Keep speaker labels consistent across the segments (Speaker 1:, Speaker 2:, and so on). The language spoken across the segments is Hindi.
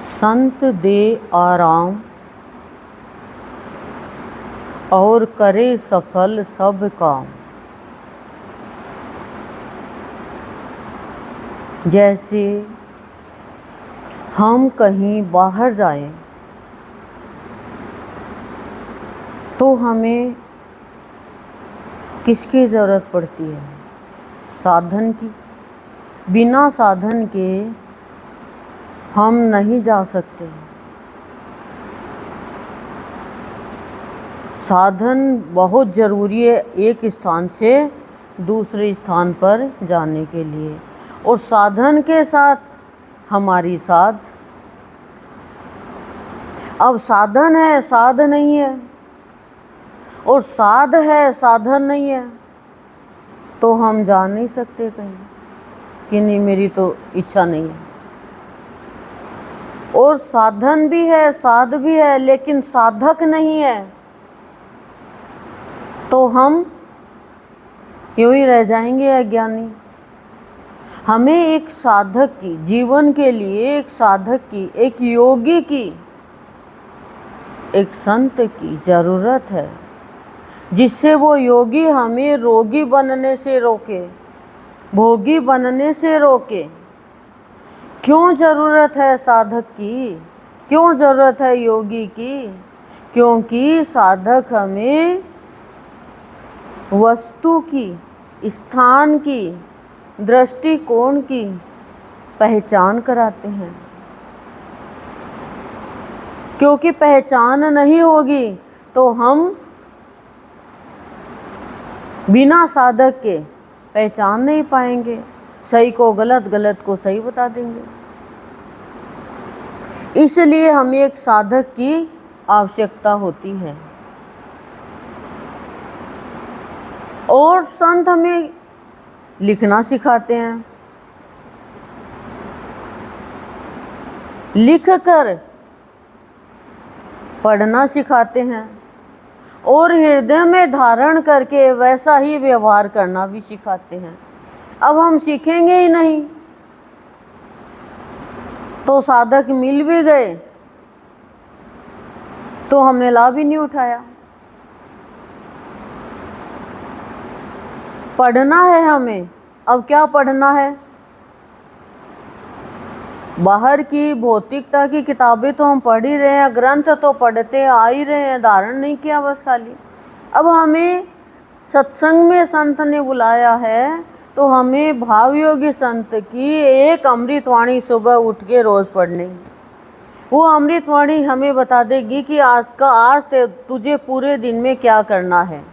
Speaker 1: संत दे आराम और करे सफल सब काम। जैसे हम कहीं बाहर जाएं तो हमें किसकी ज़रूरत पड़ती है? साधन की। बिना साधन के हम नहीं जा सकते। साधन बहुत ज़रूरी है एक स्थान से दूसरे स्थान पर जाने के लिए, और साधन के साथ हमारी साध। अब साधन है साध नहीं है, और साध है साधन नहीं है, तो हम जा नहीं सकते कहीं कि नहीं मेरी तो इच्छा नहीं है। और साधन भी है साध भी है लेकिन साधक नहीं है, तो हम यूं ही रह जाएंगे अज्ञानी। हमें एक साधक की, जीवन के लिए एक साधक की, एक योगी की, एक संत की ज़रूरत है, जिससे वो योगी हमें रोगी बनने से रोके, भोगी बनने से रोके। क्यों ज़रूरत है साधक की? क्यों ज़रूरत है योगी की? क्योंकि साधक हमें वस्तु की, स्थान की, दृष्टिकोण की पहचान कराते हैं। क्योंकि पहचान नहीं होगी तो हम बिना साधक के पहचान नहीं पाएंगे। सही को गलत, गलत को सही बता देंगे। इसलिए हमें एक साधक की आवश्यकता होती है। और संत हमें लिखना सिखाते हैं, लिखकर पढ़ना सिखाते हैं, और हृदय में धारण करके वैसा ही व्यवहार करना भी सिखाते हैं। अब हम सीखेंगे ही नहीं तो साधक मिल भी गए तो हमने लाभ ही नहीं उठाया। पढ़ना है हमें। अब क्या पढ़ना है? बाहर की भौतिकता की किताबें तो हम पढ़ ही रहे हैं, ग्रंथ तो पढ़ते आ ही रहे हैं, धारण नहीं किया बस खाली। अब हमें सत्संग में संत ने बुलाया है तो हमें भावयोगी संत की एक अमृतवाणी सुबह उठ के रोज़ पढ़नी। वो अमृतवाणी हमें बता देगी कि आज तुझे पूरे दिन में क्या करना है,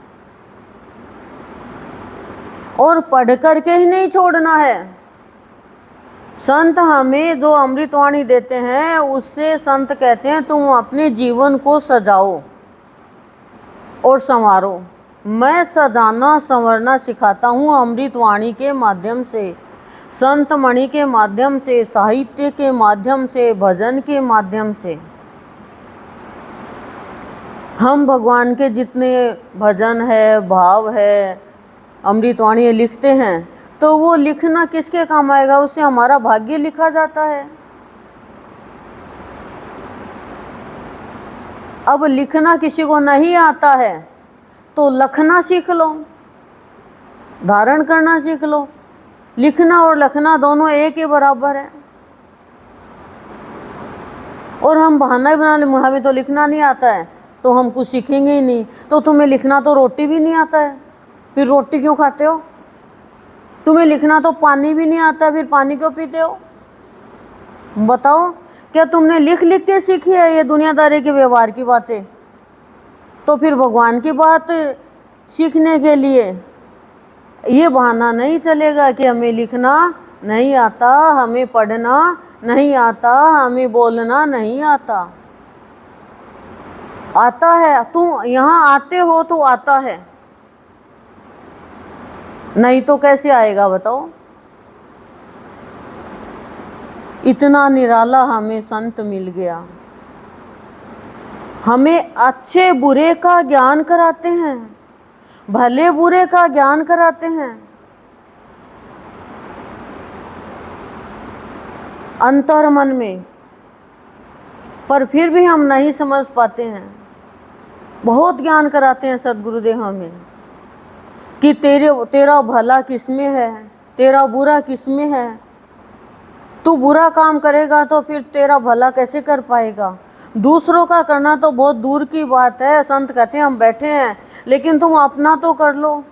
Speaker 1: और पढ़ करके ही नहीं छोड़ना है। संत हमें जो अमृतवाणी देते हैं उससे संत कहते हैं तुम अपने जीवन को सजाओ और संवारो। मैं सजाना संवरना सिखाता हूँ अमृतवाणी के माध्यम से, संत मणि के माध्यम से, साहित्य के माध्यम से, भजन के माध्यम से। हम भगवान के जितने भजन है, भाव है, अमृतवाणी लिखते हैं तो वो लिखना किसके काम आएगा? उससे हमारा भाग्य लिखा जाता है। अब लिखना किसी को नहीं आता है तो लखना सीख लो, धारण करना सीख लो। लिखना और लखना दोनों एक ही बराबर है। और हम बहाना ही बना ले, हमें तो लिखना नहीं आता है तो हम कुछ सीखेंगे ही नहीं। तो तुम्हें लिखना तो रोटी भी नहीं आता है, फिर रोटी क्यों खाते हो? तुम्हें लिखना तो पानी भी नहीं आता, फिर पानी क्यों पीते हो? बताओ, क्या तुमने लिख लिख के सीखी है ये दुनियादारी के व्यवहार की बातें? तो फिर भगवान की बात सीखने के लिए ये बहाना नहीं चलेगा कि हमें लिखना नहीं आता, हमें पढ़ना नहीं आता, हमें बोलना नहीं आता। आता है, तुम यहाँ आते हो तो आता है, नहीं तो कैसे आएगा बताओ? इतना निराला हमें संत मिल गया। हमें अच्छे बुरे का ज्ञान कराते हैं, भले बुरे का ज्ञान कराते हैं। अंतर्मन में पर फिर भी हम नहीं समझ पाते हैं। बहुत ज्ञान कराते हैं सद्गुरुदेव हमें कि तेरा भला किस में है, तेरा बुरा किस में है। तू बुरा काम करेगा तो फिर तेरा भला कैसे कर पाएगा। दूसरों का करना तो बहुत दूर की बात है। संत कहते हैं हम बैठे हैं, लेकिन तुम अपना तो कर लो।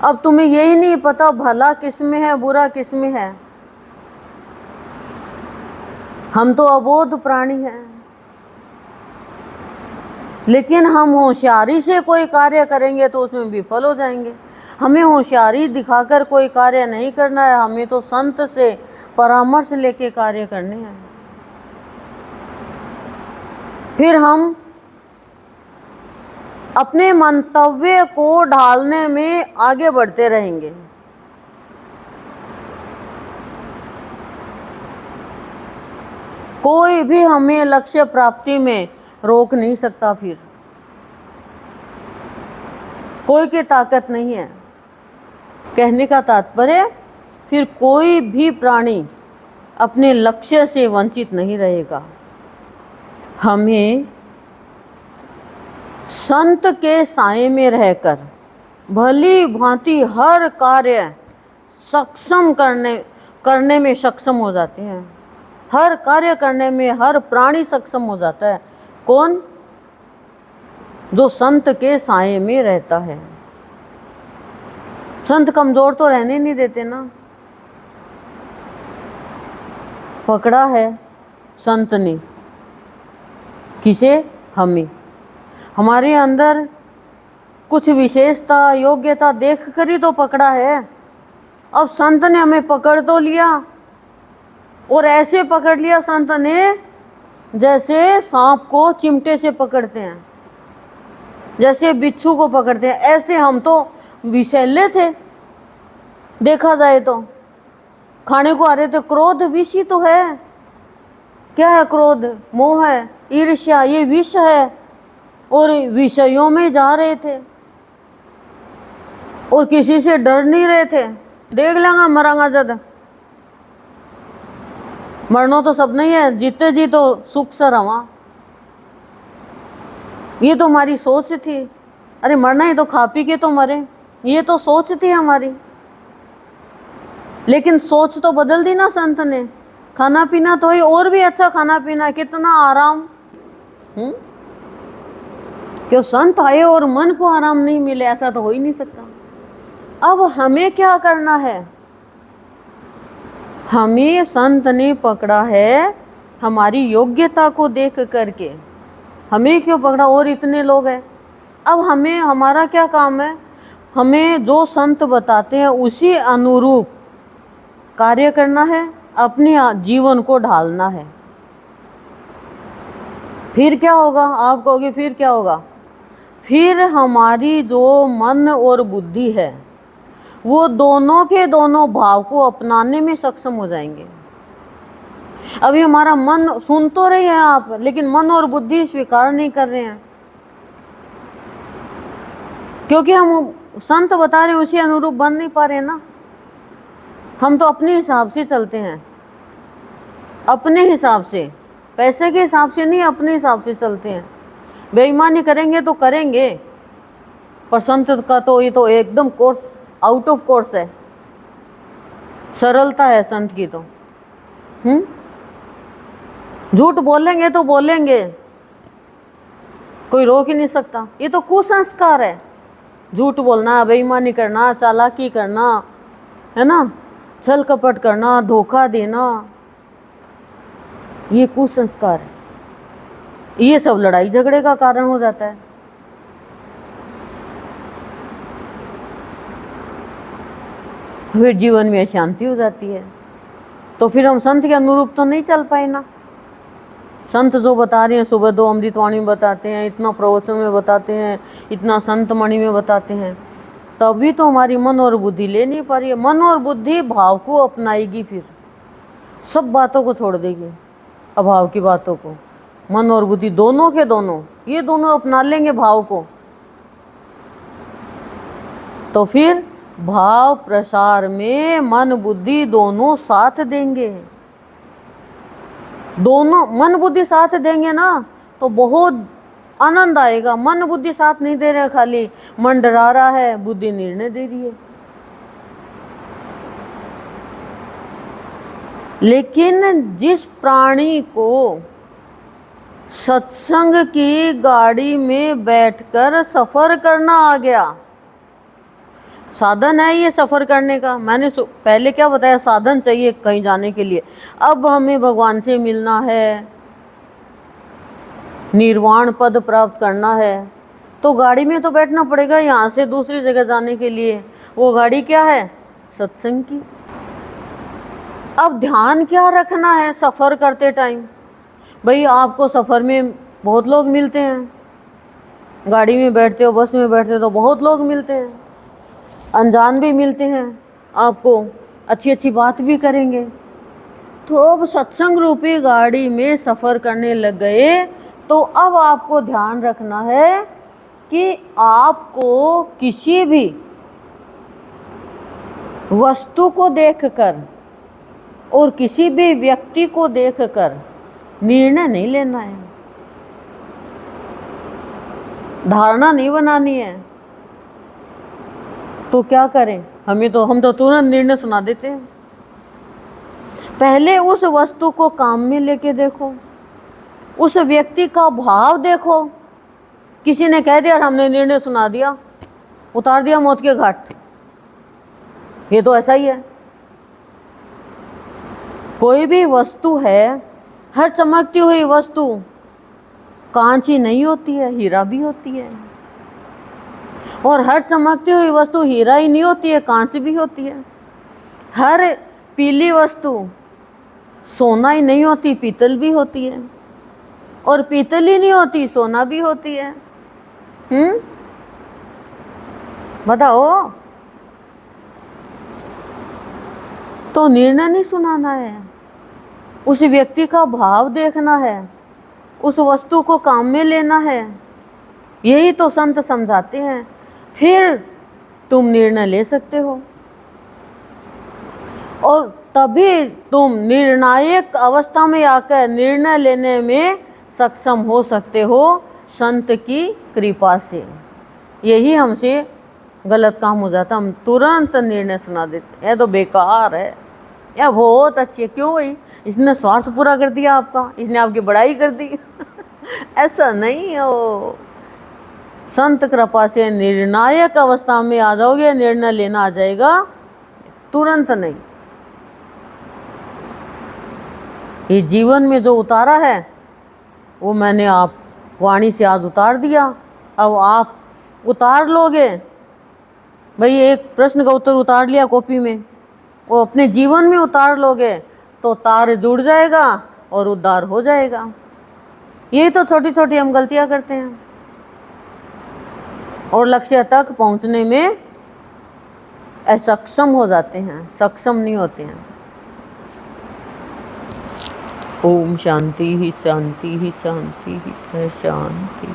Speaker 1: अब तुम्हें यही नहीं पता भला किस में है, बुरा किस में है। हम तो अबोध प्राणी हैं, लेकिन हम होशियारी से कोई कार्य करेंगे तो उसमें विफल हो जाएंगे। हमें होशियारी दिखाकर कोई कार्य नहीं करना है, हमें तो संत से परामर्श लेके कार्य करने हैं। फिर हम अपने मंतव्य को ढालने में आगे बढ़ते रहेंगे। कोई भी हमें लक्ष्य प्राप्ति में रोक नहीं सकता। फिर कोई की ताकत नहीं है। कहने का तात्पर्य फिर कोई भी प्राणी अपने लक्ष्य से वंचित नहीं रहेगा। हमें संत के साए में रहकर भली भांति हर कार्य सक्षम करने में सक्षम हो जाते हैं। हर कार्य करने में हर प्राणी सक्षम हो जाता है। कौन? जो संत के साए में रहता है। संत कमजोर तो रहने नहीं देते ना। पकड़ा है संत ने किसे? हमें। हमारे अंदर कुछ विशेषता योग्यता देख कर ही तो पकड़ा है। अब संत ने हमें पकड़ तो लिया, और ऐसे पकड़ लिया संत ने जैसे सांप को चिमटे से पकड़ते हैं, जैसे बिच्छू को पकड़ते हैं। ऐसे हम तो विषैले थे, देखा जाए तो खाने को आ रहे थे। क्रोध विष ही तो है। क्या है क्रोध? मोह है, ईर्ष्या, ये विष है। और विषयों में जा रहे थे और किसी से डर नहीं रहे थे। देख लेंगा मरांगा जद, मरना तो सब नहीं है, जीते जी तो सुख से रवा। ये तो हमारी सोच थी। अरे मरना है तो खा पी के तो मरे, ये तो सोच थी हमारी। लेकिन सोच तो बदल दी ना संत ने। खाना पीना तो ही, और भी अच्छा खाना पीना, कितना आराम। क्यों? संत आए और मन को आराम नहीं मिले, ऐसा तो हो ही नहीं सकता। अब हमें क्या करना है? हमें संत ने पकड़ा है हमारी योग्यता को देख करके। हमें क्यों पकड़ा? और इतने लोग हैं। अब हमें, हमारा क्या काम है? हमें जो संत बताते हैं उसी अनुरूप कार्य करना है, अपने जीवन को ढालना है। फिर क्या होगा? आप कहोगे फिर क्या होगा? फिर हमारी जो मन और बुद्धि है वो दोनों के दोनों भाव को अपनाने में सक्षम हो जाएंगे। अभी हमारा मन, सुन तो रहे हैं आप, लेकिन मन और बुद्धि स्वीकार नहीं कर रहे हैं, क्योंकि हम संत बता रहे हैं उसी अनुरूप बन नहीं पा रहे हैं ना। हम तो अपने हिसाब से चलते हैं, अपने हिसाब से, पैसे के हिसाब से नहीं, अपने हिसाब से चलते हैं। बेईमानी करेंगे तो करेंगे, पर संत का तो ये तो एकदम कोर्स, आउट ऑफ कोर्स है। सरलता है संत की तो। झूठ बोलेंगे तो बोलेंगे, कोई रोक ही नहीं सकता। ये तो कुसंस्कार है। झूठ बोलना, बेईमानी करना, चालाकी करना, है ना, छल कपट करना, धोखा देना, ये कुसंस्कार है। ये सब लड़ाई झगड़े का कारण हो जाता है। फिर जीवन में अशांति हो जाती है। तो फिर हम संत के अनुरूप तो नहीं चल पाए ना। संत जो बता रहे हैं, सुबह 2 अमृतवाणी में बताते हैं, इतना प्रवचन में बताते हैं, इतना संत मणि में बताते हैं, तभी तो हमारी मन और बुद्धि ले नहीं पा रही है। मन और बुद्धि भाव को अपनाएगी, फिर सब बातों को छोड़ देगी, अभाव की बातों को। मन और बुद्धि दोनों के दोनों, ये दोनों अपना लेंगे भाव को, तो फिर भाव प्रसार में मन बुद्धि दोनों साथ देंगे। दोनों मन बुद्धि साथ देंगे ना तो बहुत आनंद आएगा। मन बुद्धि साथ नहीं दे रहे, खाली मन डरा रहा है, बुद्धि निर्णय दे रही है। लेकिन जिस प्राणी को सत्संग की गाड़ी में बैठकर सफर करना आ गया, साधन है ये सफर करने का। मैंने पहले क्या बताया, साधन चाहिए कहीं जाने के लिए। अब हमें भगवान से मिलना है, निर्वाण पद प्राप्त करना है, तो गाड़ी में तो बैठना पड़ेगा यहाँ से दूसरी जगह जाने के लिए। वो गाड़ी क्या है? सत्संग की। अब ध्यान क्या रखना है सफ़र करते टाइम? भाई आपको सफ़र में बहुत लोग मिलते हैं, गाड़ी में बैठते हो, बस में बैठते हो तो बहुत लोग मिलते हैं, अनजान भी मिलते हैं, आपको अच्छी अच्छी बात भी करेंगे। तो अब सत्संग रूपी गाड़ी में सफ़र करने लग गए, तो अब आपको ध्यान रखना है कि आपको किसी भी वस्तु को देखकर और किसी भी व्यक्ति को देखकर निर्णय नहीं लेना है, धारणा नहीं बनानी है। तो क्या करें? हम तो तुरंत निर्णय सुना देते हैं। पहले उस वस्तु को काम में लेके देखो, उस व्यक्ति का भाव देखो। किसी ने कह दिया और हमने निर्णय सुना दिया, उतार दिया मौत के घाट, ये तो ऐसा ही है। कोई भी वस्तु है, हर चमकती हुई वस्तु कांच ही नहीं होती है, हीरा भी होती है। और हर चमकती हुई वस्तु हीरा ही नहीं होती है, कांच भी होती है। हर पीली वस्तु सोना ही नहीं होती, पीतल भी होती है। और पीतल ही नहीं होती, सोना भी होती है। बताओ। तो निर्णय नहीं सुनाना है, उस व्यक्ति का भाव देखना है, उस वस्तु को काम में लेना है। यही तो संत समझाते हैं, फिर तुम निर्णय ले सकते हो और तभी तुम निर्णायक अवस्था में आकर निर्णय लेने में सक्षम हो सकते हो संत की कृपा से। यही हमसे गलत काम हो जाता, हम तुरंत निर्णय सुना देते, यह तो बेकार है, यह बहुत अच्छी है। क्यों भाई? इसने स्वार्थ पूरा कर दिया आपका, इसने आपकी बड़ाई कर दी। ऐसा नहीं हो। संत कृपा से निर्णायक अवस्था में आ जाओगे, निर्णय लेना आ जाएगा, तुरंत नहीं। ये जीवन में जो उतारा है वो मैंने आप वाणी से आज उतार दिया। अब आप उतार लोगे भाई, एक प्रश्न का उत्तर उतार लिया कॉपी में, वो अपने जीवन में उतार लोगे तो तार जुड़ जाएगा और उद्धार हो जाएगा। यही तो छोटी छोटी हम गलतियां करते हैं और लक्ष्य तक पहुंचने में असक्षम हो जाते हैं, सक्षम नहीं होते हैं। ओम शांति ही शांति ही शांति ही शांति।